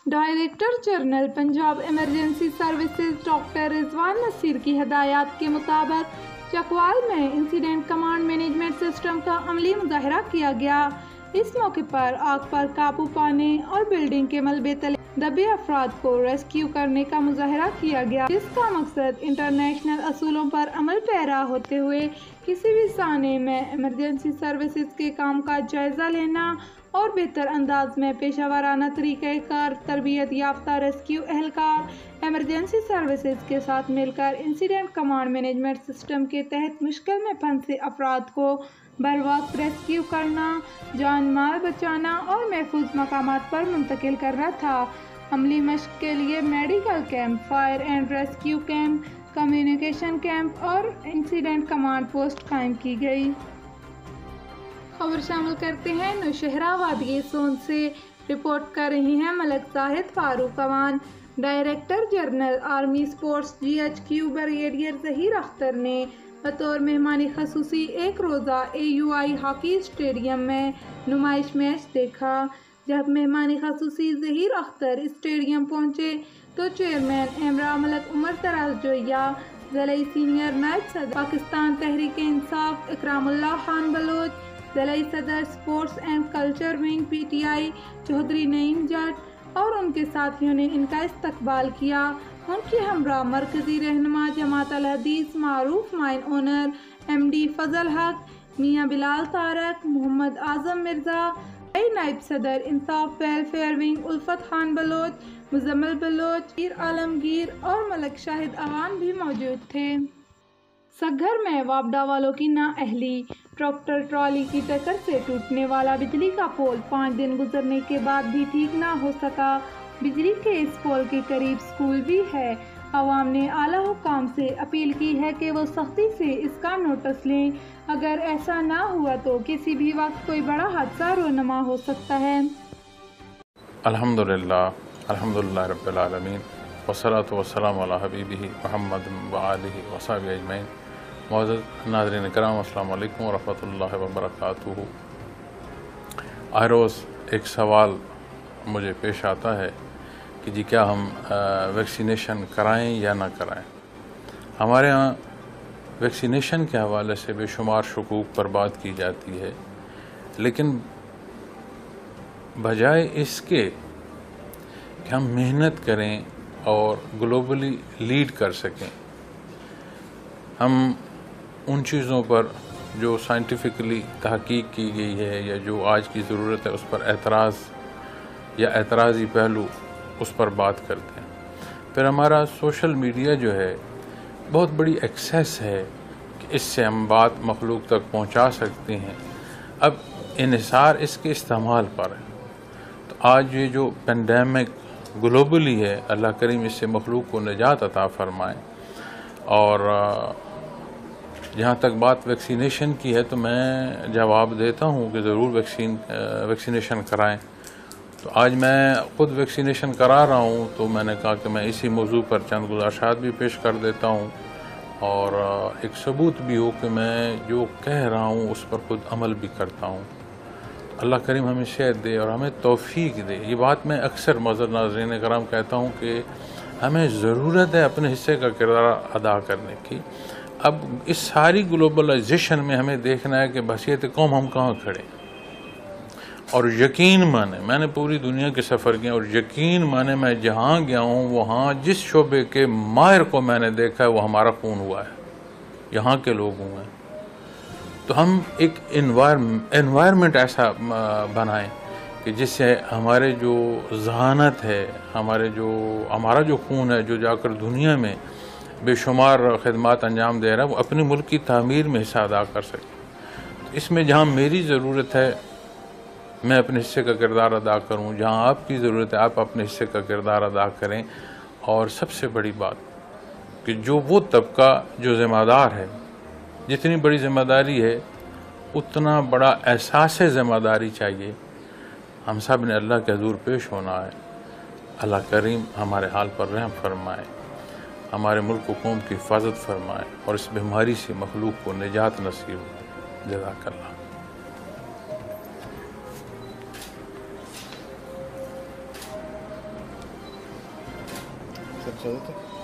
Director general Punjab emergency services doctor Rizwan Naseer کی ہدایات کے مطابق چکوال میں انسیڈنٹ کمانڈ مینجمنٹ سسٹم کا عملی مظاہرہ کیا گیا۔ اس موقع پر آگ پر قابو پانے اور بلڈنگ کے ملبے تلے دبے افراد کو ریسکیو کرنے کا مظاہرہ کیا گیا، جس کا مقصد انٹرنیشنل اصولوں پر عمل پیرا ہوتے ہوئے کسی بھی سانحے میں ایمرجنسی سروسز کے کام کا جائزہ لینا اور بہتر انداز میں پیشہ ورانہ طریقہ کار تربیت یافتہ ریسکیو اہلکار ایمرجنسی سروسز کے ساتھ مل کر انسیڈنٹ کمانڈ مینجمنٹ سسٹم کے تحت مشکل میں پھنسے افراد کو بروقت ریسکیو کرنا، جان مال بچانا اور محفوظ مقامات پر منتقل کرنا تھا۔ عملی مشق کے لیے medical camp, fire and rescue camp, communication camp اور انسیڈنٹ کمانڈ پوسٹ قائم کی گئی۔ خبر شامل کرتے ہیں نوشہرہ وادی سون سے، رپورٹ کر رہی ہیں Malik Zahid Farooq Awan. Director general army sports G H Q brigadier Zaheer Akhtar نے بطور مہمان خصوصی ایک روزہ AUI ہاکی اسٹیڈیم میں نمائش میچ دیکھا۔ جب مہمان خصوصی ظہیر اختر اسٹیڈیم پہنچے تو چیئرمین ایمرا ملک عمر دراز جویہ، ضلعی سینئر نائب صدر پاکستان تحریک انصاف اکرام اللہ خان بلوچ، ضلعی صدر sports and culture wing PTI Chaudhry Naeem Jutt اور ان کے ساتھیوں نے ان کا استقبال کیا۔ ان کے ہمراہ مرکزی رہنما جماعت الحدیث معروف مائن اونر MD فضل حق، میاں بلال طارق، محمد اعظم مرزا، نائب صدر انصاف ویلفیئر ونگ الفت خان بلوچ، مزمل بلوچ، پیر عالمگیر اور ملک شاہد اوان بھی موجود تھے۔ سگھر میں وابڈا والوں کی نااہلی، ٹریکٹر ٹرالی کی ٹکر سے ٹوٹنے والا بجلی کا پول 5 دن گزرنے کے بعد بھی ٹھیک نہ ہو سکا۔ بجلی کے اس پول کے قریب اسکول بھی ہے۔ عوام نے اعلیٰ حکام سے اپیل کی ہے کہ وہ سختی سے اس کا نوٹس لیں، اگر ایسا نہ ہوا تو کسی بھی وقت کوئی بڑا حادثہ رونما ہو سکتا ہے۔ الحمدللہ رب العالمین والصلاة والسلام علی حبیبہ محمد وآلہ وصحبہ اجمعین۔ معزز ناظرین کرام، السلام علیکم ورحمۃ اللہ وبرکاتہ۔ ہر روز ایک سوال مجھے پیش آتا ہے کہ جی کیا ہم ویکسینیشن کرائیں یا نہ کرائیں۔ ہمارے ہاں ویکسینیشن کے حوالے سے بے شمار شکوک پر بات کی جاتی ہے، لیکن بجائے اس کے کہ ہم محنت کریں اور گلوبلی لیڈ کر سکیں، ہم ان چیزوں پر جو سائنٹیفکلی تحقیق کی گئی ہے یا جو آج کی ضرورت ہے اس پر اعتراض یا اعتراضی پہلو اس پر بات کرتے ہیں۔ پھر ہمارا سوشل میڈیا جو ہے بہت بڑی ایکسیس ہے کہ اس سے ہم بات مخلوق تک پہنچا سکتے ہیں۔ اب انحصار اس کے استعمال پر ہے۔ تو آج یہ جو پینڈیمک گلوبلی ہے، اللہ کریم اس سے مخلوق کو نجات عطا فرمائے۔ اور جہاں تک بات ویکسینیشن کی ہے تو میں جواب دیتا ہوں کہ ضرور ویکسینیشن کرائیں۔ تو آج میں خود ویکسینیشن کرا رہا ہوں، تو میں نے کہا کہ میں اسی موضوع پر چند گزارشات بھی پیش کر دیتا ہوں اور ایک ثبوت بھی ہو کہ میں جو کہہ رہا ہوں اس پر خود عمل بھی کرتا ہوں۔ اللہ کریم ہمیں صحت دے اور ہمیں توفیق دے۔ یہ بات میں اکثر معزز ناظرین کرام کہتا ہوں کہ ہمیں ضرورت ہے اپنے حصے کا کردار ادا کرنے کی۔ اب اس ساری گلوبلائزیشن میں ہمیں دیکھنا ہے کہ بحیثیت قوم ہم کہاں کھڑے، اور یقین مانے میں نے پوری دنیا کے سفر کیا اور یقین مانے میں جہاں گیا ہوں وہاں جس شعبے کے ماہر کو میں نے دیکھا ہے وہ ہمارا خون ہوا ہے، یہاں کے لوگ ہوئے ہیں۔ تو ہم ایک انوائرمنٹ ایسا بنائیں کہ جس سے ہمارے جو ذہانت ہے، ہمارا جو خون ہے جو جا کر دنیا میں بے شمار خدمات انجام دے رہا ہے، وہ اپنے ملک کی تعمیر میں حصہ ادا کر سکے۔ اس میں جہاں میری ضرورت ہے میں اپنے حصے کا کردار ادا کروں، جہاں آپ کی ضرورت ہے آپ اپنے حصے کا کردار ادا کریں۔ اور سب سے بڑی بات کہ جو وہ طبقہ جو ذمہ دار ہے، جتنی بڑی ذمہ داری ہے اتنا بڑا احساس ذمہ داری چاہیے۔ ہم سب نے اللہ کے حضور پیش ہونا ہے۔ اللہ کریم ہمارے حال پر رحم فرمائے، ہمارے ملک و قوم کی حفاظت فرمائے اور اس بیماری سے مخلوق کو نجات نصیب ہو۔ جزاک اللہ۔ سر اجازت ہے.